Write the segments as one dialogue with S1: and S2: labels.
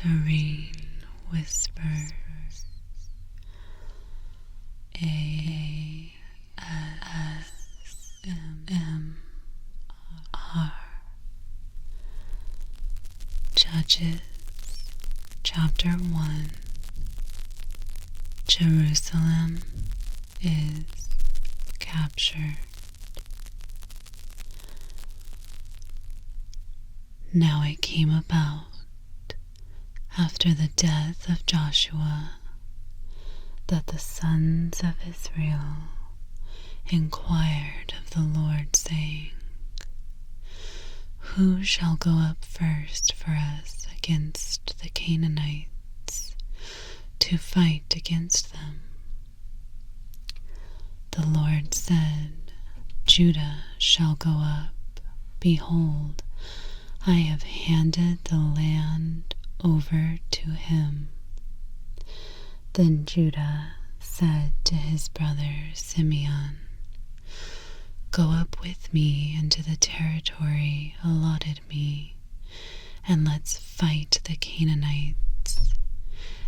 S1: Serene Whispers. ASMR. Judges, Chapter 1. Jerusalem is captured. Now it came about, after the death of Joshua, that the sons of Israel inquired of the Lord, saying, Who shall go up first for us against the Canaanites, to fight against them? The Lord said, Judah shall go up. Behold, I have handed the land over to him. Then Judah said to his brother Simeon, Go up with me into the territory allotted me, and let's fight the Canaanites,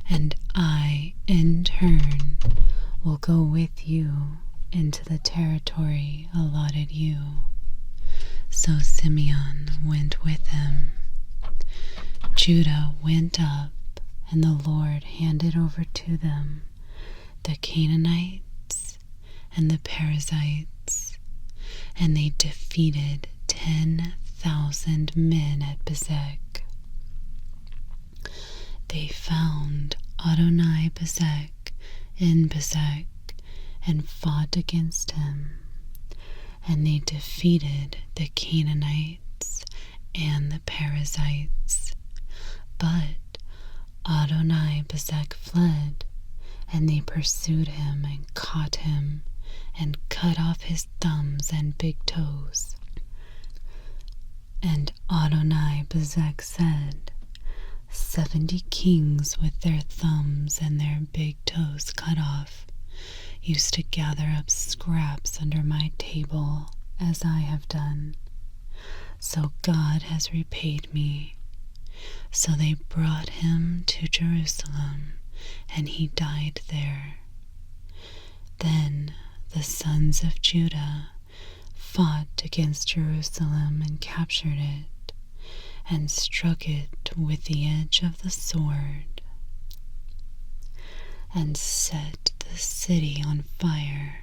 S1: and I, in turn, will go with you into the territory allotted you. So Simeon went with him. Judah went up, and the Lord handed over to them the Canaanites and the Perizzites, and they defeated 10,000 men at Bezek. They found Adoni-Bezek in Bezek and fought against him, and they defeated the Canaanites and the Perizzites. But Adoni-Bezek fled, and they pursued him and caught him and cut off his thumbs and big toes. And Adoni-Bezek said, 70 kings with their thumbs and their big toes cut off used to gather up scraps under my table, as I have done. So God has repaid me. So they brought him to Jerusalem, and he died there. Then the sons of Judah fought against Jerusalem and captured it, and struck it with the edge of the sword, and set the city on fire.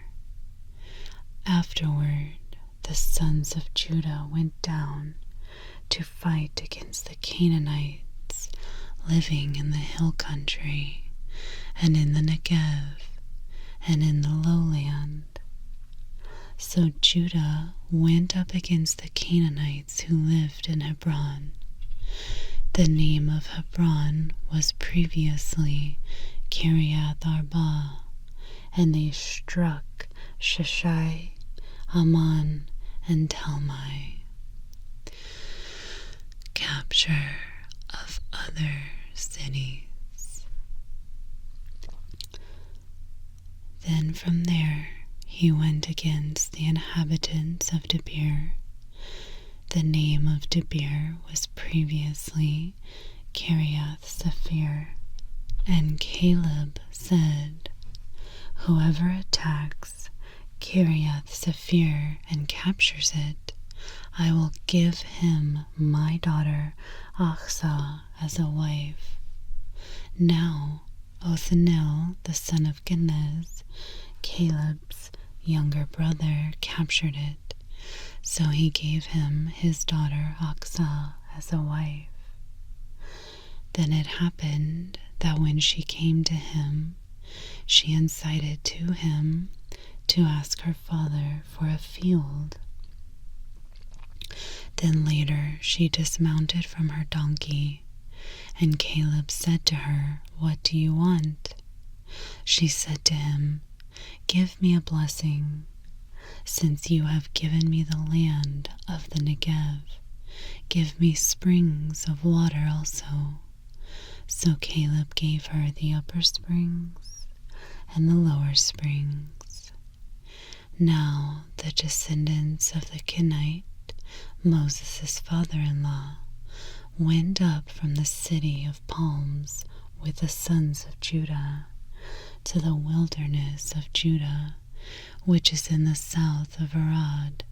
S1: Afterward, the sons of Judah went down to fight against the Canaanites living in the hill country, and in the Negev, and in the lowland. So Judah went up against the Canaanites who lived in Hebron. The name of Hebron was previously Kiriath Arba, and they struck Sheshai, Ammon, and Talmai. Capture of other cities. Then from there he went against the inhabitants of Debir. The name of Debir was previously Kiriath Sephir. And Caleb said, Whoever attacks Kiriath Sephir and captures it, I will give him my daughter Achsah as a wife. Now Othniel, the son of Kenaz, Caleb's younger brother, captured it, so he gave him his daughter Achsah as a wife. Then it happened that when she came to him, she incited to him to ask her father for a field. Then later she dismounted from her donkey, and Caleb said to her, What do you want? She said to him, Give me a blessing, since you have given me the land of the Negev. Give me springs of water also. So Caleb gave her the upper springs and the lower springs. Now the descendants of the Kenite, Moses' father-in-law, went up from the city of palms with the sons of Judah to the wilderness of Judah, which is in the south of Arad.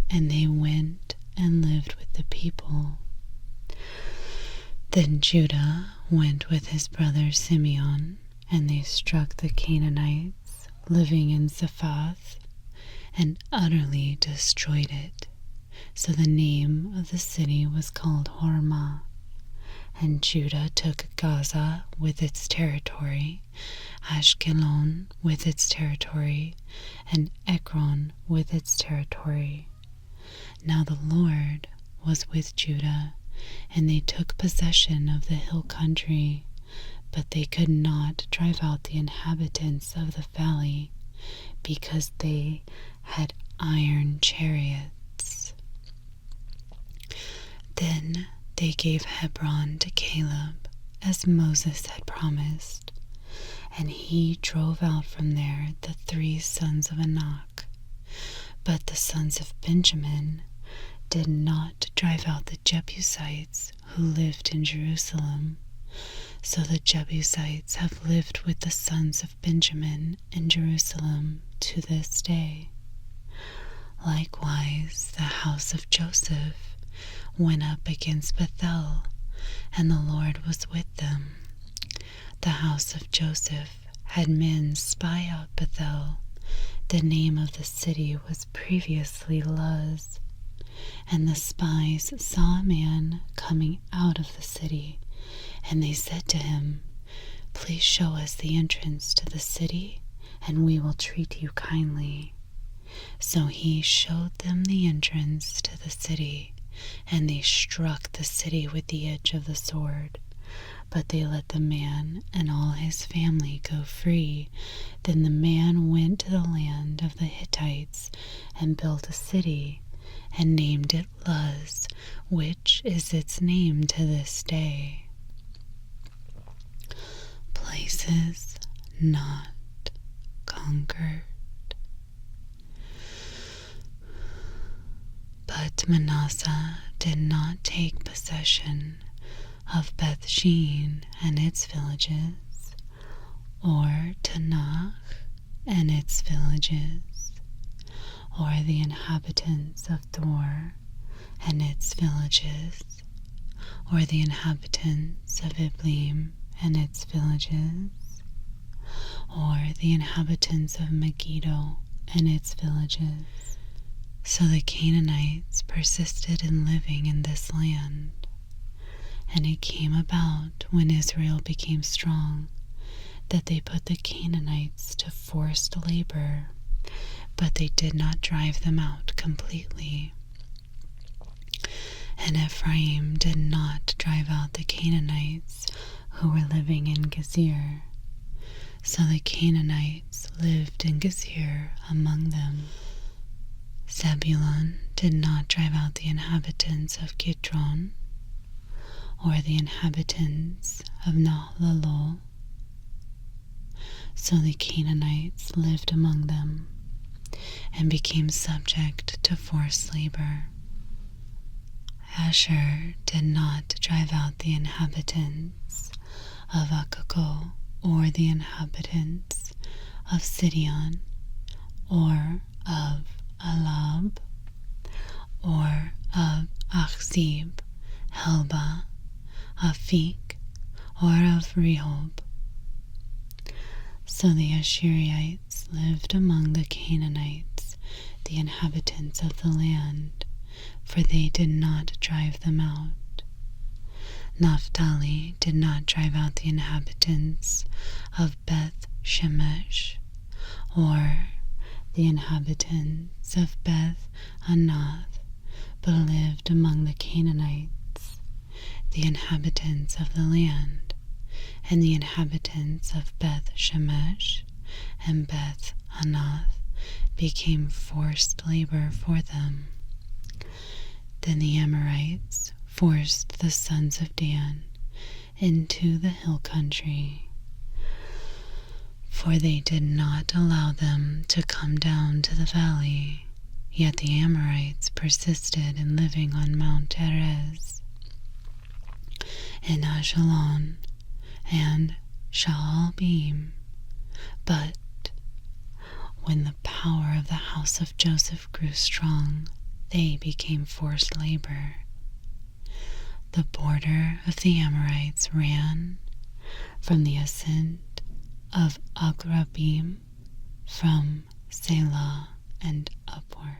S1: And they went and lived with the people. Then Judah went with his brother Simeon, and they struck the Canaanites living in Zaphath, and utterly destroyed it. So the name of the city was called Hormah. And Judah took Gaza with its territory, Ashkelon with its territory, and Ekron with its territory. Now the Lord was with Judah, and they took possession of the hill country, but they could not drive out the inhabitants of the valley, because they had iron chariots. Then they gave Hebron to Caleb, as Moses had promised, and he drove out from there the 3 sons of Anak. But the sons of Benjamin did not drive out the Jebusites who lived in Jerusalem. So the Jebusites have lived with the sons of Benjamin in Jerusalem to this day. Likewise, the house of Joseph went up against Bethel, and the Lord was with them. The house of Joseph had men spy out Bethel. The name of the city was previously Luz. And the spies saw a man coming out of the city, and they said to him, "Please show us the entrance to the city, and we will treat you kindly." So he showed them the entrance to the city, and they struck the city with the edge of the sword. But they let the man and all his family go free. Then the man went to the land of the Hittites and built a city, and named it Luz, which is its name to this day. Places not conquered. But Manasseh did not take possession of Beth Shean and its villages, or Tanakh and its villages, or the inhabitants of Dor and its villages, or the inhabitants of Iblim and its villages, or the inhabitants of Megiddo and its villages. So the Canaanites persisted in living in this land. And it came about, when Israel became strong, that they put the Canaanites to forced labor, but they did not drive them out completely. And Ephraim did not drive out the Canaanites who were living in Gezer. So the Canaanites lived in Gezer among them. Zebulun did not drive out the inhabitants of Kidron, or the inhabitants of Nahalol. So the Canaanites lived among them, and became subject to forced labor. Asher did not drive out the inhabitants of Akko, or the inhabitants of Sidon, or of Alab, or of Achzib, Helba, Afik, or of Rehob. So the Asherites lived among the Canaanites, the inhabitants of the land, for they did not drive them out. Naphtali did not drive out the inhabitants of Beth Shemesh, or the inhabitants of Beth Anath, but lived among the Canaanites, the inhabitants of the land, and the inhabitants of Beth Shemesh and Beth Anath became forced labor for them. Then the Amorites forced the sons of Dan into the hill country, for they did not allow them to come down to the valley. Yet the Amorites persisted in living on Mount Erez, in Ajalon and Shaalbim. But when the power of the house of Joseph grew strong, they became forced labor. The border of the Amorites ran from the ascent of Agrabim, from Selah and upward.